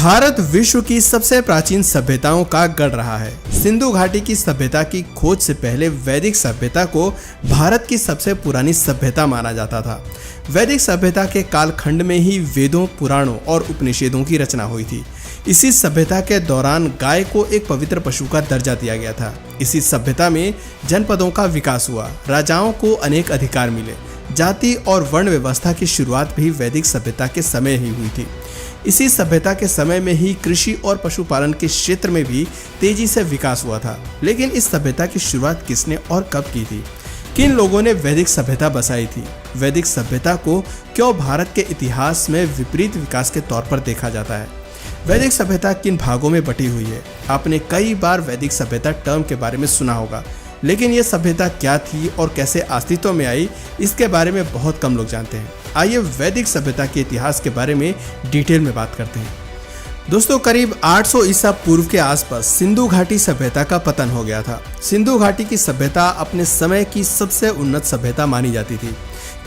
भारत विश्व की सबसे प्राचीन सभ्यताओं का गढ़ रहा है। सिंधु घाटी की सभ्यता की खोज से पहले वैदिक सभ्यता को भारत की सबसे पुरानी सभ्यता माना जाता था। वैदिक सभ्यता के कालखंड में ही वेदों, पुराणों और उपनिषदों की रचना हुई थी। इसी सभ्यता के दौरान गाय को एक पवित्र पशु का दर्जा दिया गया था। इसी सभ्यता में जनपदों का विकास हुआ, राजाओं को अनेक अधिकार मिले। जाति और वर्ण व्यवस्था की शुरुआत भी वैदिक सभ्यता के समय ही हुई थी। इसी सभ्यता के समय में ही कृषि और पशुपालन के क्षेत्र में भी तेजी से विकास हुआ था। लेकिन इस सभ्यता की शुरुआत किसने और कब की थी? किन लोगों ने वैदिक सभ्यता बसाई थी? वैदिक सभ्यता को क्यों भारत के इतिहास में विपरीत विकास के तौर पर देखा जाता है? वैदिक सभ्यता किन भागों में बटी हुई है? आपने कई बार वैदिक सभ्यता टर्म के बारे में सुना होगा, लेकिन ये सभ्यता क्या थी और कैसे अस्तित्व में आई, इसके बारे में बहुत कम लोग जानते हैं। आइए वैदिक सभ्यता के इतिहास के बारे में डिटेल में बात करते हैं। दोस्तों, करीब 800 ईसा पूर्व के आसपास सिंधु घाटी सभ्यता का पतन हो गया था। सिंधु घाटी की सभ्यता अपने समय की सबसे उन्नत सभ्यता मानी जाती थी।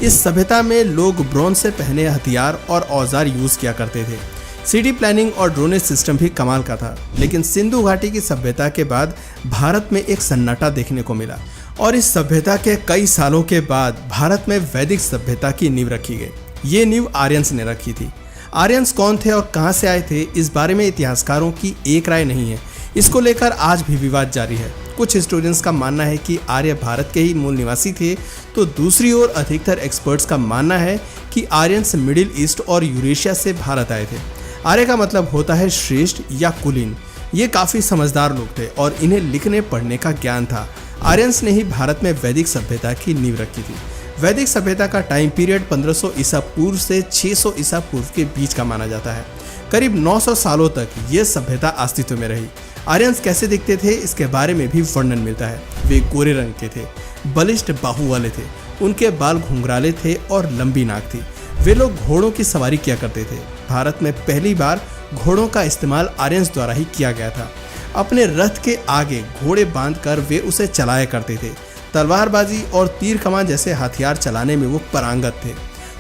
इस सभ्यता में लोग ब्रोंज से पहने हथियार और औजार यूज किया करते थे। सिटी प्लानिंग और ड्रोनेज सिस्टम भी कमाल का था। लेकिन सिंधु घाटी की सभ्यता के बाद भारत में एक सन्नाटा देखने को मिला और इस सभ्यता के कई सालों के बाद भारत में वैदिक सभ्यता की नींव रखी गई। ये नींव आर्यंस ने रखी थी। आर्यंस कौन थे और कहां से आए थे, इस बारे में इतिहासकारों की एक राय नहीं है। इसको लेकर आज भी विवाद जारी है। कुछ हिस्टोरियंस का मानना है कि आर्य भारत के ही मूल निवासी थे, तो दूसरी ओर अधिकतर एक्सपर्ट्स का मानना है कि आर्यंस मिडिल ईस्ट और यूरेशिया से भारत आए थे। आर्य का मतलब होता है श्रेष्ठ या कुलीन। ये काफी समझदार लोग थे और इन्हें लिखने पढ़ने का ज्ञान था। आर्यंस ने ही भारत में वैदिक सभ्यता की नींव रखी थी। वैदिक सभ्यता का टाइम पीरियड 1500 ईसा पूर्व से 600 ईसा पूर्व के बीच का माना जाता है। करीब 900 सालों तक ये सभ्यता अस्तित्व में रही। आर्यंस कैसे दिखते थे, इसके बारे में भी वर्णन मिलता है। वे गोरे रंग के थे, बलिष्ठ बाहु वाले थे, उनके बाल घुंघराले थे और लंबी नाक थी। वे लोग घोड़ों की सवारी किया करते थे। भारत में पहली बार घोड़ों का इस्तेमाल आर्यंस द्वारा ही किया गया था। अपने रथ के आगे घोड़े बांधकर वे उसे चलाया करते थे। तलवारबाजी और तीर कमान जैसे हथियार चलाने में वो पारंगत थे।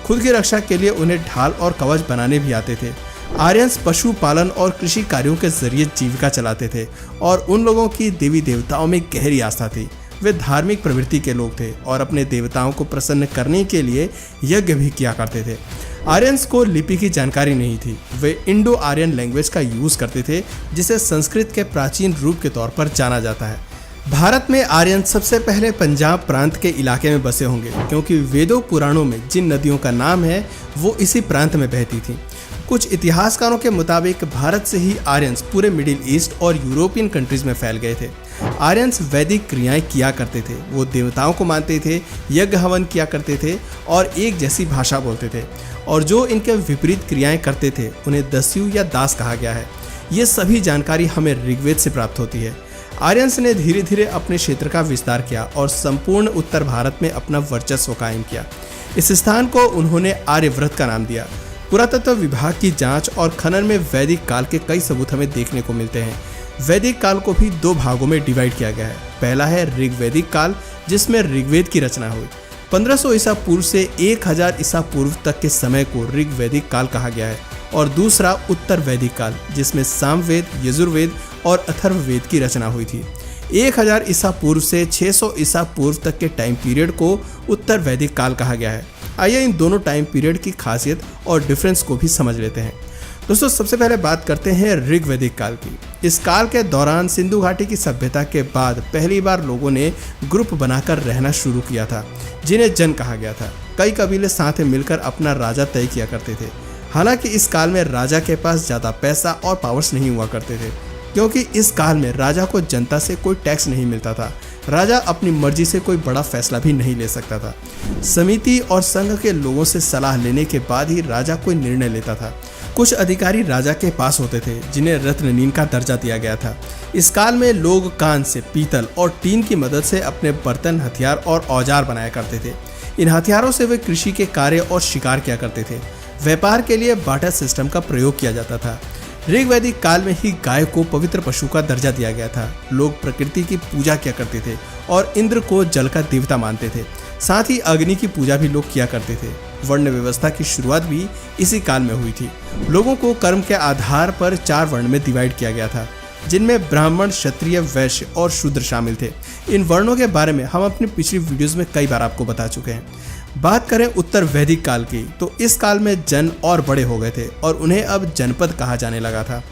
खुद की रक्षा के लिए उन्हें ढाल और कवच बनाने भी आते थे। आर्यंस पशुपालन और कृषि कार्यों के जरिए जीविका चलाते थे और उन लोगों की देवी देवताओं में गहरी आस्था थी। वे धार्मिक प्रवृत्ति के लोग थे और अपने देवताओं को प्रसन्न करने के लिए यज्ञ भी किया करते थे। आर्यंस को लिपि की जानकारी नहीं थी। वे इंडो आर्यन लैंग्वेज का यूज करते थे, जिसे संस्कृत के प्राचीन रूप के तौर पर जाना जाता है। भारत में आर्यन सबसे पहले पंजाब प्रांत के इलाके में बसे होंगे, क्योंकि वेदों पुराणों में जिन नदियों का नाम है वो इसी प्रांत में बहती थी। कुछ इतिहासकारों के मुताबिक भारत से ही आर्यंस पूरे मिडिल ईस्ट और यूरोपियन कंट्रीज में फैल गए थे। आर्यंस वैदिक क्रियाएं किया करते थे। वो देवताओं को मानते थे, यज्ञ हवन किया करते थे और एक जैसी भाषा बोलते थे। और जो इनके विपरीत क्रियाएं करते थे उन्हें दस्यु या दास कहा गया है। ये सभी जानकारी हमें ऋग्वेद से प्राप्त होती है। आर्यंस ने धीरे धीरे अपने क्षेत्र का विस्तार किया और संपूर्ण उत्तर भारत में अपना वर्चस्व कायम किया। इस स्थान को उन्होंने आर्यव्रत का नाम दिया। पुरातत्व विभाग की जांच और खनन में वैदिक काल के कई सबूत हमें देखने को मिलते हैं। वैदिक काल को भी 2 भागों में डिवाइड किया गया है। पहला है ऋग्वैदिक काल, जिसमें ऋग्वेद की रचना हुई। 1500 ईसा पूर्व से 1000 ईसा पूर्व तक के समय को ऋग्वैदिक काल कहा गया है। और दूसरा उत्तर वैदिक काल, जिसमें सामवेद, यजुर्वेद और अथर्ववेद की रचना हुई थी। 1000 ईसा पूर्व से 600 ईसा पूर्व तक के टाइम पीरियड को उत्तर वैदिक काल कहा गया है। आइए इन दोनों टाइम पीरियड की खासियत और डिफरेंस को भी समझ लेते हैं। दोस्तों, सबसे पहले बात करते हैं ऋग्वैदिक काल की। इस काल के दौरान सिंधु घाटी की सभ्यता के बाद पहली बार लोगों ने ग्रुप बनाकर रहना शुरू किया था, जिन्हें जन कहा गया था। कई कबीले साथ मिलकर अपना राजा तय किया करते थे। हालांकि इस काल में राजा के पास ज़्यादा पैसा और पावर्स नहीं हुआ करते थे, क्योंकि इस काल में राजा को जनता से कोई टैक्स नहीं मिलता था। राजा अपनी मर्जी से कोई बड़ा फैसला भी नहीं ले सकता था। समिति और संघ के लोगों से सलाह लेने के बाद ही राजा कोई निर्णय लेता था। कुछ अधिकारी राजा के पास होते थे, जिन्हें रत्ननीन का दर्जा दिया गया था। इस काल में लोग कान से, पीतल और टीन की मदद से अपने बर्तन, हथियार और औजार बनाया करते थे। इन हथियारों से वे कृषि के कार्य और शिकार किया करते थे। व्यापार के लिए बार्टर सिस्टम का प्रयोग किया जाता था। ऋग्वैदिक काल में ही गाय को पवित्र पशु का दर्जा दिया गया था। लोग प्रकृति की पूजा किया करते थे और इंद्र को जल का देवता मानते थे। साथ ही अग्नि की पूजा भी लोग किया करते थे। वर्ण व्यवस्था की शुरुआत भी इसी काल में हुई थी। लोगों को कर्म के आधार पर 4 वर्ण में डिवाइड किया गया था, जिनमें ब्राह्मण, क्षत्रिय, वैश्य और शूद्र शामिल थे। इन वर्णों के बारे में हम अपनी पिछली वीडियोस में कई बार आपको बता चुके हैं। बात करें उत्तर वैदिक काल की, तो इस काल में जन और बड़े हो गए थे और उन्हें अब जनपद कहा जाने लगा था।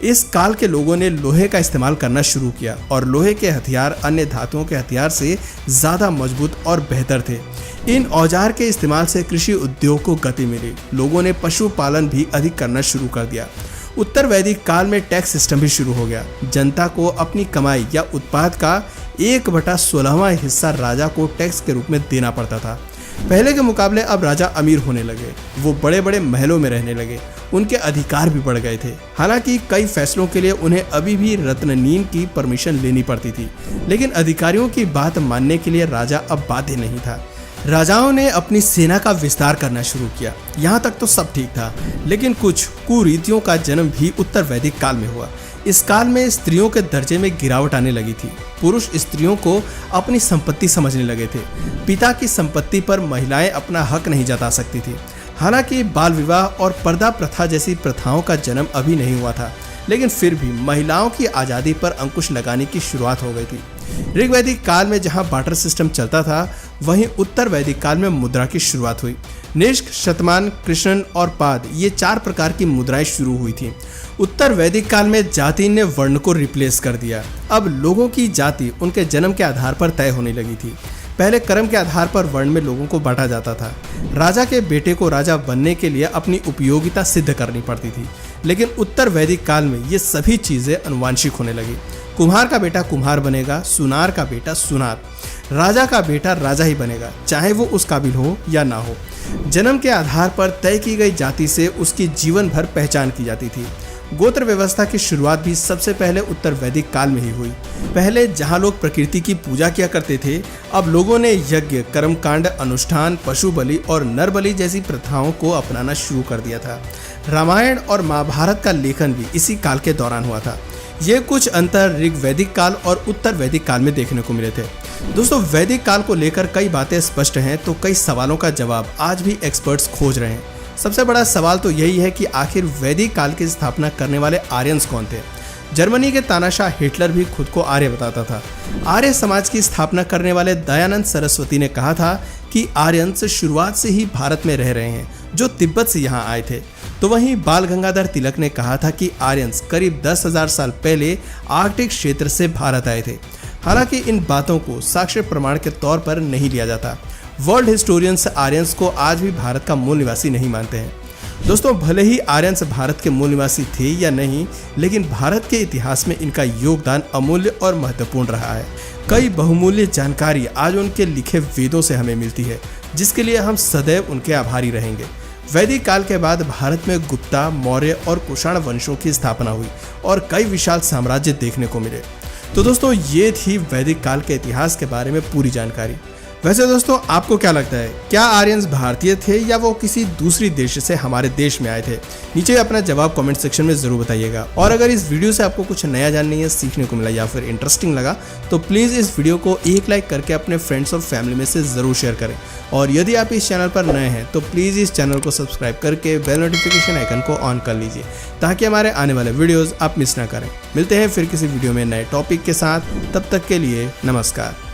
इस काल के लोगों ने लोहे का इस्तेमाल करना शुरू किया और लोहे के हथियार अन्य धातुओं के हथियार से ज़्यादा मजबूत और बेहतर थे। इन औजार के इस्तेमाल से कृषि उद्योग को गति मिली। लोगों ने पशुपालन भी अधिक करना शुरू कर दिया। उत्तर वैदिक काल में टैक्स सिस्टम भी शुरू हो गया। जनता को अपनी कमाई या उत्पाद का 1/16वां हिस्सा राजा को टैक्स के रूप में देना पड़ता था। पहले के मुकाबले अब राजा अमीर होने लगे, वो बड़े बड़े महलों में रहने लगे, उनके अधिकार भी बढ़ गए थे। हालांकि कई फैसलों के लिए उन्हें अभी भी रत्ननील की परमिशन लेनी पड़ती थी, लेकिन अधिकारियों की बात मानने के लिए राजा अब बाध्य नहीं था। राजाओं ने अपनी सेना का विस्तार करना शुरू किया। यहाँ तक तो सब ठीक था, लेकिन कुछ कुरीतियों का जन्म भी उत्तर वैदिक काल में हुआ। इस काल में स्त्रियों के दर्जे में गिरावट आने लगी थी। पुरुष स्त्रियों को अपनी संपत्ति समझने लगे थे। पिता की संपत्ति पर महिलाएं अपना हक नहीं जता सकती थी। हालांकि बाल विवाह और पर्दा प्रथा जैसी प्रथाओं का जन्म अभी नहीं हुआ था, लेकिन फिर भी महिलाओं की आज़ादी पर अंकुश लगाने की शुरुआत हो गई थी। ऋग्वैदिक काल में जहां बार्टर सिस्टम चलता था, वहीं उत्तर वैदिक काल में मुद्रा की शुरुआत हुई। निष्क, शतमान, कृष्ण और पाद, ये 4 प्रकार की मुद्राएं शुरू हुई थी। उत्तर वैदिक काल में जाति ने वर्ण को रिप्लेस कर दिया। अब लोगों की जाति उनके जन्म के आधार पर तय होने लगी थी। पहले कर्म के आधार पर वर्ण में लोगों को बांटा जाता था। राजा के बेटे को राजा बनने के लिए अपनी उपयोगिता सिद्ध करनी पड़ती थी, लेकिन उत्तर वैदिक काल में ये सभी चीज़ें अनुवांशिक होने लगी। कुम्हार का बेटा कुम्हार बनेगा, सुनार का बेटा सुनार, राजा का बेटा राजा ही बनेगा, चाहे वो उस काबिल हो या ना हो। जन्म के आधार पर तय की गई जाति से उसकी जीवन भर पहचान की जाती थी। गोत्र व्यवस्था की शुरुआत भी सबसे पहले उत्तर वैदिक काल में ही हुई। पहले जहां लोग प्रकृति की पूजा किया करते थे, अब लोगों ने यज्ञ, कर्मकांड, अनुष्ठान, पशु बलि और नर बलि जैसी प्रथाओं को अपनाना शुरू कर दिया था। रामायण और महाभारत का लेखन भी इसी काल के दौरान हुआ था। ये कुछ अंतर ऋग्वैदिक काल और उत्तर वैदिक काल में देखने को मिले थे। दोस्तों, वैदिक काल को लेकर कई बातें स्पष्ट हैं, तो कई सवालों का जवाब आज भी एक्सपर्ट्स खोज रहे हैं। सबसे बड़ा सवाल तो यही है कि आखिर वैदिक काल की स्थापना करने वाले आर्यंस कौन थे। जर्मनी के तानाशाह हिटलर भी खुद को आर्य बताता था। आर्य समाज की स्थापना करने वाले दयानंद सरस्वती ने कहा था कि आर्यंस शुरुआत से ही भारत में रह रहे हैं, जो तिब्बत से यहाँ आए थे। तो वहीं बाल गंगाधर तिलक ने कहा था कि आर्यंस करीब 10,000 साल पहले आर्कटिक क्षेत्र से भारत आए थे। हालांकि इन बातों को साक्ष्य प्रमाण के तौर पर नहीं लिया जाता। वर्ल्ड हिस्टोरियंस आर्यंस को आज भी भारत का मूल निवासी नहीं मानते हैं। दोस्तों, भले ही आर्यंस भारत के मूल निवासी थे या नहीं, लेकिन भारत के इतिहास में इनका योगदान अमूल्य और महत्वपूर्ण रहा है। कई बहुमूल्य जानकारी आज उनके लिखे वेदों से हमें मिलती है, जिसके लिए हम सदैव उनके आभारी रहेंगे। वैदिक काल के बाद भारत में गुप्ता, मौर्य और कुषाण वंशों की स्थापना हुई और कई विशाल साम्राज्य देखने को मिले। तो दोस्तों, ये थी वैदिक काल के इतिहास के बारे में पूरी जानकारी। वैसे दोस्तों, आपको क्या लगता है, क्या आर्यंस भारतीय थे या वो किसी दूसरी देश से हमारे देश में आए थे? नीचे अपना जवाब कमेंट सेक्शन में ज़रूर बताइएगा। और अगर इस वीडियो से आपको कुछ नया जानने या सीखने को मिला या फिर इंटरेस्टिंग लगा, तो प्लीज़ इस वीडियो को एक लाइक करके अपने फ्रेंड्स और फैमिली में से ज़रूर शेयर करें। और यदि आप इस चैनल पर नए हैं, तो प्लीज़ इस चैनल को सब्सक्राइब करके बेल नोटिफिकेशन आइकन को ऑन कर लीजिए, ताकि हमारे आने वाले वीडियोज़ आप मिस ना करें। मिलते हैं फिर किसी वीडियो में नए टॉपिक के साथ। तब तक के लिए नमस्कार।